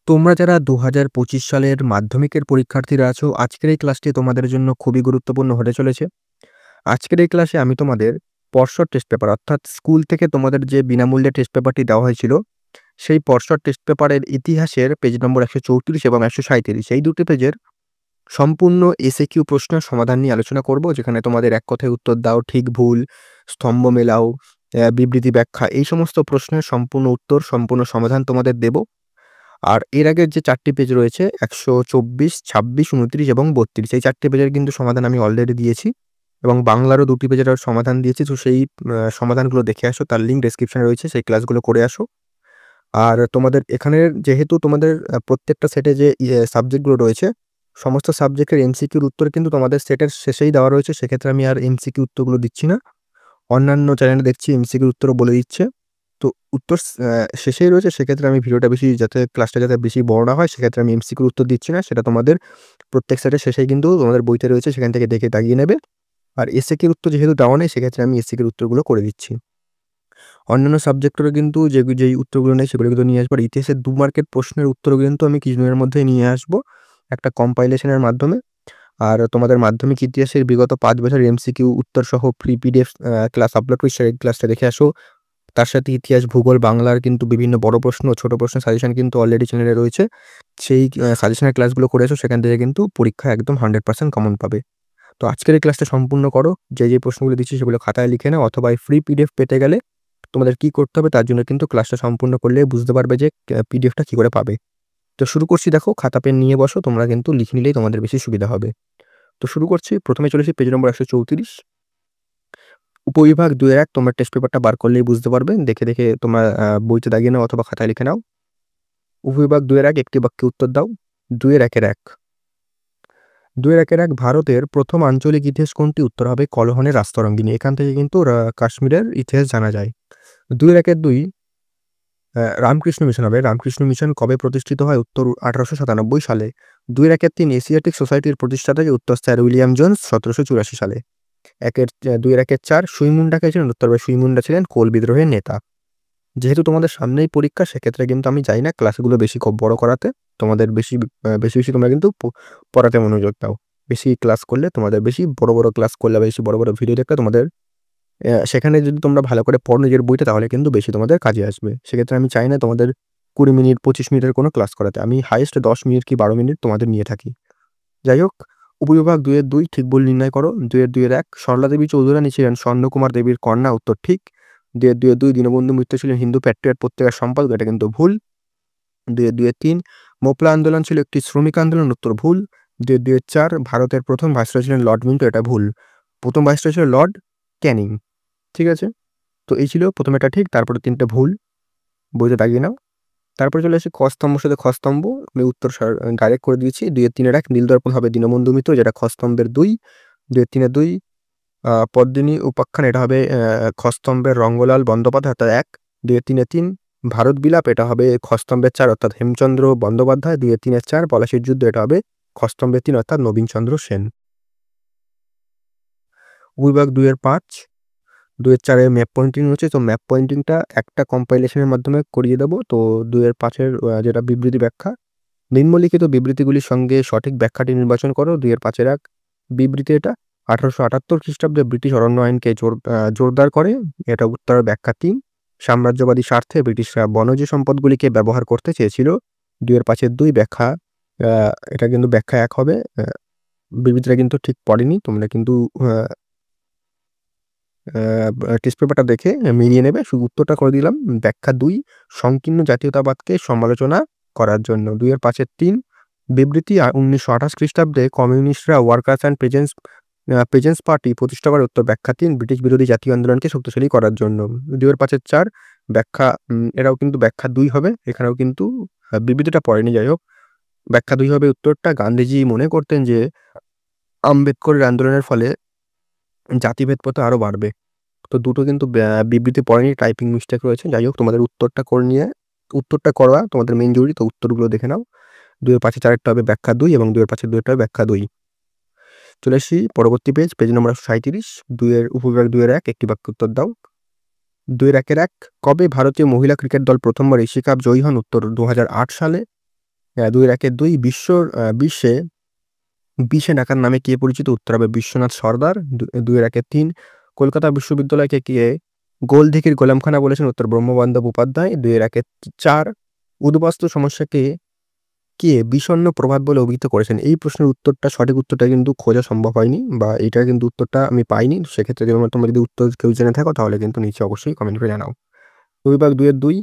তোমরা যারা ২০২৫ সালের মাধ্যমিকের পরীক্ষার্থীরা আছো, আজকের এই ক্লাসটি তোমাদের জন্য খুবই গুরুত্বপূর্ণ হতে চলেছে। আজকের এই ক্লাসে আমি তোমাদের পর্ষদ টেস্ট পেপার অর্থাৎ স্কুল থেকে তোমাদের যে বিনামূল্যে টেস্ট পেপারটি দেওয়া হয়েছিল, সেই পর্ষদ টেস্ট পেপারের ইতিহাসের পেজ নম্বর ১৩৪ এবং ১৩৭ এই দুটি পেজের সম্পূর্ণ এসএকিউ প্রশ্নের সমাধান নিয়ে আলোচনা করব। যেখানে তোমাদের এক কথায় উত্তর দাও, ঠিক ভুল, স্তম্ভ মেলাও, বিবৃতি ব্যাখ্যা এই সমস্ত প্রশ্নের সম্পূর্ণ উত্তর, সম্পূর্ণ সমাধান তোমাদের দেব। আর এর আগের যে ৪ টি পেজ রয়েছে ১২৪, ২৬, ২৯ এবং ৩২ এই ৪ টি পেজের কিন্তু সমাধান আমি অলরেডি দিয়েছি এবং বাংলারও ২ টি পেজের সমাধান দিয়েছি। তো সেই সমাধানগুলো দেখে আসো। তার লিঙ্ক ডেসক্রিপশনে রয়েছে। সেই ক্লাসগুলো করে আসো। আর তোমাদের এখানের যেহেতু তোমাদের প্রত্যেকটা সেটে যে সাবজেক্টগুলো রয়েছে, সমস্ত সাবজেক্টের এমসিকিউর উত্তর কিন্তু তোমাদের সেটের শেষেই দেওয়া রয়েছে। সেক্ষেত্রে আমি আর এমসিকিউ উত্তরগুলো দিচ্ছি না। অন্যান্য চ্যানেলে দেখছি এমসিকিউর উত্তরও বলে দিচ্ছে। তো উত্তর শেষেই রয়েছে। সেক্ষেত্রে আমি ভিডিওটা বেশি যাতে ক্লাসটা যাতে বেশি বড় না হয়, সেক্ষেত্রে আমি এমসিকিউর উত্তর দিচ্ছি না। সেটা তোমাদের প্রত্যেক সেটের শেষেই কিন্তু তোমাদের বইতে রয়েছে, সেখান থেকে দেখে দাগিয়ে নেবে। আর এসএকিউর উত্তর যেহেতু দেওয়া নেই, সেক্ষেত্রে আমি এসএকিউর উত্তরগুলো করে দিচ্ছি। অন্যান্য সাবজেক্টেরও কিন্তু যেই উত্তরগুলো নেই সেগুলো কিন্তু নিয়ে আসবো। আর ইতিহাসের ২ মার্কের প্রশ্নের উত্তরও কিন্তু আমি কিছুদিনের মধ্যেই নিয়ে আসবো একটা কম্পাইলেশনের মাধ্যমে। আর তোমাদের মাধ্যমিক ইতিহাসের বিগত ৫ বছরের এমসিকিউ উত্তর সহ ফ্রি পিডিএফ ক্লাস আপলোড করি, সেই ক্লাসটা দেখে আসো। তার সাথে ইতিহাস, ভূগোল, বাংলার কিন্তু বিভিন্ন বড় প্রশ্ন, ছোট প্রশ্নের সাজেশন কিন্তু অলরেডি চ্যানেলে রয়েছে। সেই সাজেশনের ক্লাসগুলো করে এসো। সেখান থেকে কিন্তু পরীক্ষায় একদম 100% কমন পাবে। তো আজকের এই ক্লাসটা সম্পূর্ণ করো। যে প্রশ্নগুলো দিচ্ছি সেগুলো খাতায় লিখে নাও, অথবা এই ফ্রি পিডিএফ পেতে গেলে তোমাদের কি করতে হবে তার জন্য কিন্তু ক্লাসটা সম্পূর্ণ করলে বুঝতে পারবে যে পিডিএফটা কি করে পাবে। তো শুরু করছি। দেখো, খাতা পেন নিয়ে বসো। তোমরা কিন্তু লিখে নিলেই তোমাদের বেশি সুবিধা হবে। তো শুরু করছি। প্রথমে চলেছি পেজ নম্বর ১৩৪। উপবিভাগ ২ এর ১ তোমরা টেস্ট পেপারটা বার করলেই বুঝতে পারবে। দেখে তোমরা বইতে দাগিয়ে নাও অথবা খাতায় লিখে নাও। উপবিভাগ ২ এর ১ একটি বাক্যে উত্তর দাও। ২ এর ১ এর ১ ২ এর ১ এর ১ ভারতের প্রথম আঞ্চলিক ইতিহাস কোনটি? উত্তর হবে কলহনের রাজতরঙ্গিনী। এখান থেকে কিন্তু কাশ্মীরের ইতিহাস জানা যায়। ২ এর ১ এর ২ রামকৃষ্ণ মিশন হবে। রামকৃষ্ণ মিশন কবে প্রতিষ্ঠিত হয়? উত্তর ১৮৯৭ সালে। ২ এর ১ এর ৩ এশিয়াটিক সোসাইটির প্রতিষ্ঠাতা কে? উত্তর স্যার উইলিয়াম জোন্স ১৭৮৪ সালে। ২ এর ১ এর ৪ সুই মুন্ডা কে ছিলেন? উত্তর হবে সুই মুন্ডা ছিলেন কোল বিদ্রোহের নেতা। যেহেতু তোমাদের সামনেই পরীক্ষা, সেক্ষেত্রে কিন্তু আমি চাই না ক্লাসগুলো বেশি বড় করাতে। তোমাদের বেশি তোমরা কিন্তু পড়াতে মনোযোগ দাও। বেশি ক্লাস করলে তোমাদের বড় ক্লাস করলে, বেশি বড় ভিডিও দেখলে তোমাদের সেখানে যদি তোমরা ভালো করে পড়ো নিজের বইতে, তাহলে কিন্তু বেশি তোমাদের কাজে আসবে। সেক্ষেত্রে আমি চাই না তোমাদের ২০ মিনিট ২৫ মিনিটের কোনো ক্লাস করাতে। আমি হাইয়েস্ট ১০ মিনিট কি ১২ মিনিট তোমাদের নিয়ে থাকি। যাই হোক, উপবিভাগ ২ এর ২ ঠিক ভুল নির্ণয় করো। ২ এর ২ এর ১ সরলা দেবী চৌধুরানী ছিলেন স্বর্ণকুমার দেবীর কন্যা। উত্তর ঠিক। ২ এর ২ এর ২ দীনবন্ধু মিত্র ছিলেন হিন্দু প্যাট্রিয়ট পত্রিকার সম্পাদক। এটা কিন্তু ভুল। ২ এর ২ এর ৩ মোপলা আন্দোলন ছিল একটি শ্রমিক আন্দোলন। উত্তর ভুল। ২ এর ২ এর ৪ ভারতের প্রথম ভাইসরয় ছিলেন লর্ড মিন্টো। এটা ভুল। প্রথম ভাইসরয় ছিল লর্ড ক্যানিং। ঠিক আছে? তো এই ছিল প্রথমেরটা ঠিক, তারপরে ৩টে ভুল। বইতে দাগিয়ে নাও। তারপরে চলে আসি ক স্তম্ভের সাথে খ স্তম্ভ। আমি উত্তর ডাইরেক্ট করে দিয়েছি। ২ এর ৩ এর ১ নীলদর্পণ হবে দীনবন্ধু মিত্র, যেটা খ স্তম্ভের ২। ২ এর ৩ এর ২ পদ্মিনী উপাখ্যান, এটা হবে খ স্তম্ভের রঙ্গলাল বন্দ্যোপাধ্যায়, অর্থাৎ ১। ২ এর ৩ এর ৩ ভারত বিলাপ, এটা হবে খ স্তম্ভের ৪, অর্থাৎ হেমচন্দ্র বন্দ্যোপাধ্যায়। ২ এর ৩ এর ৪ পলাশীর যুদ্ধ, এটা হবে খ স্তম্ভের ৩, অর্থাৎ নবীনচন্দ্র সেন। উপবিভাগ ২ এর ৫ ২ এর ৪ এর ম্যাপ পয়েন্টিং হচ্ছে। তো ম্যাপ পয়েন্টিংটা একটা কম্পাইলেশনের মাধ্যমে করিয়ে দেবো। তো ২ এর ৫ এর যেটা বিবৃতি ব্যাখ্যা, নিম্নলিখিত বিবৃতিগুলির সঙ্গে সঠিক ব্যাখ্যাটি নির্বাচন করো। ২ এর ৫ এর ১ বিবৃতি, এটা ১৮৭৮ খ্রিস্টাব্দে ব্রিটিশ অরণ্য আইনকে জোরদার করে। এটা উত্তরের ব্যাখ্যা ৩ সাম্রাজ্যবাদী স্বার্থে ব্রিটিশরা বনজ সম্পদগুলিকে ব্যবহার করতে চেয়েছিল। ২ এর ৫ এর ২ ব্যাখ্যা, এটা কিন্তু ব্যাখ্যা ১ হবে। বিবৃতিটা কিন্তু ঠিক পড়েনি। তোমরা কিন্তু টেস্ট পেপারটা দেখে মিলিয়ে নেবে। শুধু উত্তরটা করে দিলাম। ব্যাখ্যা ২ সংকীর্ণ জাতীয়তাবাদকে সমালোচনা করার জন্য। ২ এর ৫ এর ৩ বিবৃতি ১৯২৮ খ্রিস্টাব্দে কমিউনিস্টরা ওয়ার্কার্স অ্যান্ড পেজেন্টস পার্টি প্রতিষ্ঠা করে। উত্তর ব্যাখ্যা ৩ ব্রিটিশ বিরোধী জাতীয় আন্দোলনকে শক্তিশালী করার জন্য। ২ এর ৫ এর ৪ ব্যাখ্যা, এটাও কিন্তু ব্যাখ্যা ২ হবে। এখানেও কিন্তু বিবৃতিটা পড়েনি। যাই হোক, ব্যাখ্যা ২ হবে উত্তরটা। গান্ধীজি মনে করতেন যে আম্বেদকরের আন্দোলনের ফলে জাতিভেদ প্রথা আরও বাড়বে। তো দুটো কিন্তু বিবৃতি পড়েনি, টাইপিং মিস্টেক রয়েছে। যাই হোক, তোমাদের উত্তরটা করা তোমাদের মেইন জরুরি। তো উত্তরগুলো দেখে নাও। ২ এর ৫ এর ৪ হবে ব্যাখ্যা ২ এবং ২ এর ৫ এর ২ হবে ব্যাখ্যা 2। চলে আসি পরবর্তী পেজ নম্বর ১৩৭। ২ এর উপবিভাগ ২ এর ১ একটি বাক্য উত্তর দাও। ২ এর ১ এর ১ কবে ভারতীয় মহিলা ক্রিকেট দল প্রথমবার এশিয়া কাপ জয়ী হন? উত্তর ২০০৮ সালে। 2 বিশ্বে বিশে ডাকার নামে কে পরিচিত? উত্তর হবে বিশ্বনাথ সর্দার। 2 কলকাতা বিশ্ববিদ্যালয়কে কে গোলদিঘির গোলামখানা বলেছেন? উত্তর ব্রহ্মবান্ধব উপাধ্যায়। 4 উদ্বাস্তু সমস্যাকে কে বিষণ্ণ প্রভাত বলে অভিহিত করেছেন? এই প্রশ্নের উত্তরটা, সঠিক উত্তরটা কিন্তু খোঁজা সম্ভব হয়নি, বা এইটার কিন্তু উত্তরটা আমি পাইনি। সেক্ষেত্রে তোমরা যদি উত্তর কেউ জেনে থাকো তাহলে কিন্তু নিচে অবশ্যই কমেন্ট করে জানাও। বিভাগ 2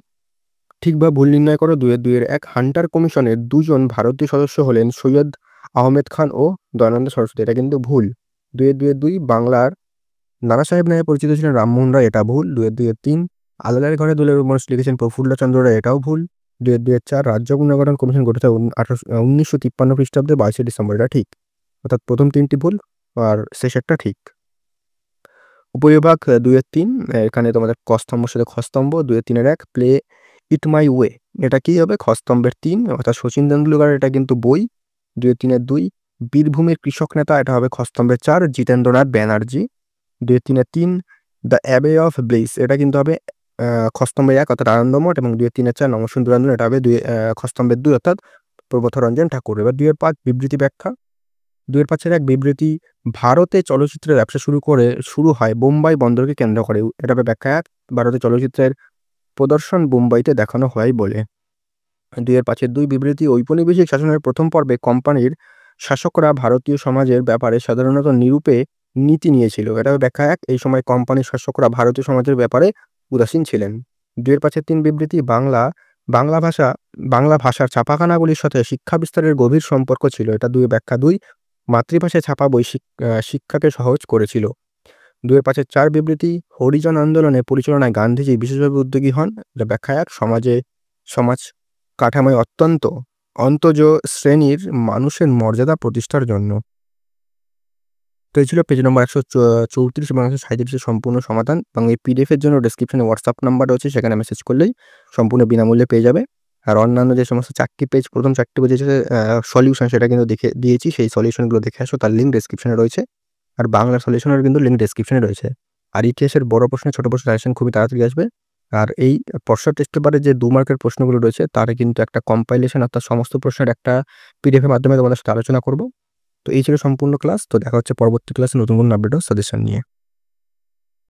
ঠিক বা ভুল নির্ণয় করো। 2 হান্টার কমিশনের 2 জন ভারতীয় সদস্য হলেন সৈয়দ আহমেদ খান ও দয়ানন্দ সরস্বতী। এটা কিন্তু ভুল। 2 বাংলার নানা সাহেব নামে পরিচিত ছিলেন রামমোহন রায়। এটা ভুল। 2 আলালের ঘরে দুলের উপন্যাস লিখেছেন প্রফুল্লচন্দ্র রায়। এটাও ভুল। 4 রাজ্য পুনর্গঠন কমিশন গঠিত 1953 খ্রিস্টাব্দে 22শে ডিসেম্বর। এটা ঠিক। অর্থাৎ প্রথম 3টি ভুল আর শেষেরটা ঠিক। উপবিভাগ 2-3 এখানে তোমাদের ক স্তম্ভের সাথে খ স্তম্ভ। 2-3-1 প্লে ইট মাই ওয়ে, এটা কি হবে? খ স্তম্ভের 3, অর্থাৎ শচীন তেন্ডুলকর, এটা কিন্তু বই। 2-3-2 বীরভূমের কৃষক নেতা, এটা হবে খ স্তম্ভের 4, Jitendranath Banerjee. 2-3-3 the abbey of bliss, এটা কিন্তু হবে খ স্তম্ভের 1, অর্থাৎ আনন্দমঠ। এবং 2-3-4 নমঃসুন্দরান্দন, এটা হবে খ স্তম্ভের 2, অর্থাৎ প্রবর্তরঞ্জন ঠাকুর। এবার 2-5 বিবৃতি ব্যাখ্যা। 2-5-1 বিবৃতি, ভারতে চলচ্চিত্রের ব্যবসা শুরু হয় বোম্বাই বন্দরকে কেন্দ্র করে। এটা হবে ব্যাখ্যা 1, ভারতে চলচ্চিত্রের প্রদর্শন বোম্বাইতে দেখানো হয় বলে। 2-5-2 বিবৃতি, ঔপনিবেশিক শাসনের প্রথম পর্বে কোম্পানির শাসকরা ভারতীয় সমাজের ব্যাপারে সাধারণত নিরূপে নীতি নিয়েছিল। এটা হবে ব্যাখ্যা 1, এই সময় কোম্পানির শাসকরা ভারতীয় সমাজের ব্যাপারে উদাসীন ছিলেন। 2-5-3 বিবৃতি, বাংলা ভাষার ছাপাখানাগুলির সাথে শিক্ষা বিস্তারের গভীর সম্পর্ক ছিল। এটা ব্যাখ্যা 2, মাতৃভাষায় ছাপা বই শিক্ষাকে সহজ করেছিল। 2-5-4 বিবৃতি, হরিজন আন্দোলনের পরিচালনায় গান্ধীজি বিশেষভাবে উদ্যোগী হন। এটা ব্যাখ্যা 1, সমাজ কাঠামোয় অন্তজ শ্রেণীর মানুষের মর্যাদা প্রতিষ্ঠার জন্য। তো এই ছিল পেজ নম্বর 134 এবং 137 সম্পূর্ণ সমাধান। এবং এই পিডিএফ এর জন্য ডেসক্রিপশনে হোয়াটসঅ্যাপ নাম্বার রয়েছে, সেখানে মেসেজ করলেই সম্পূর্ণ বিনামূল্যে পেয়ে যাবে। আর অন্যান্য যে সমস্ত 4টি পেজ, প্রথম 4টি পেজে যে সলিউশন, সেটা কিন্তু দেখে দিয়েছি। সেই সলিউশনগুলো দেখে আসো, তার লিঙ্ক ডেসক্রিপশনে রয়েছে। আর বাংলা সলিউশনের কিন্তু লিঙ্ক ডেসক্রিপশনে রয়েছে। আর ইতিহাসের বড় প্রশ্ন, ছোট প্রশ্ন সাজেশন খুবই তাড়াতাড়ি আসবে। আর এই পর্ষদ টেস্ট পেপারে যে 2 মার্কের প্রশ্নগুলো রয়েছে, তার কিন্তু একটা কম্পাইলেশন, অর্থাৎ সমস্ত প্রশ্নের একটা পিডিএফ এর মাধ্যমে তোমাদের সাথে আলোচনা করব। তো এই ছিল সম্পূর্ণ ক্লাস। তো দেখা হচ্ছে পরবর্তী ক্লাসে নতুন কোনো আপডেট ও সাজেশন নিয়ে।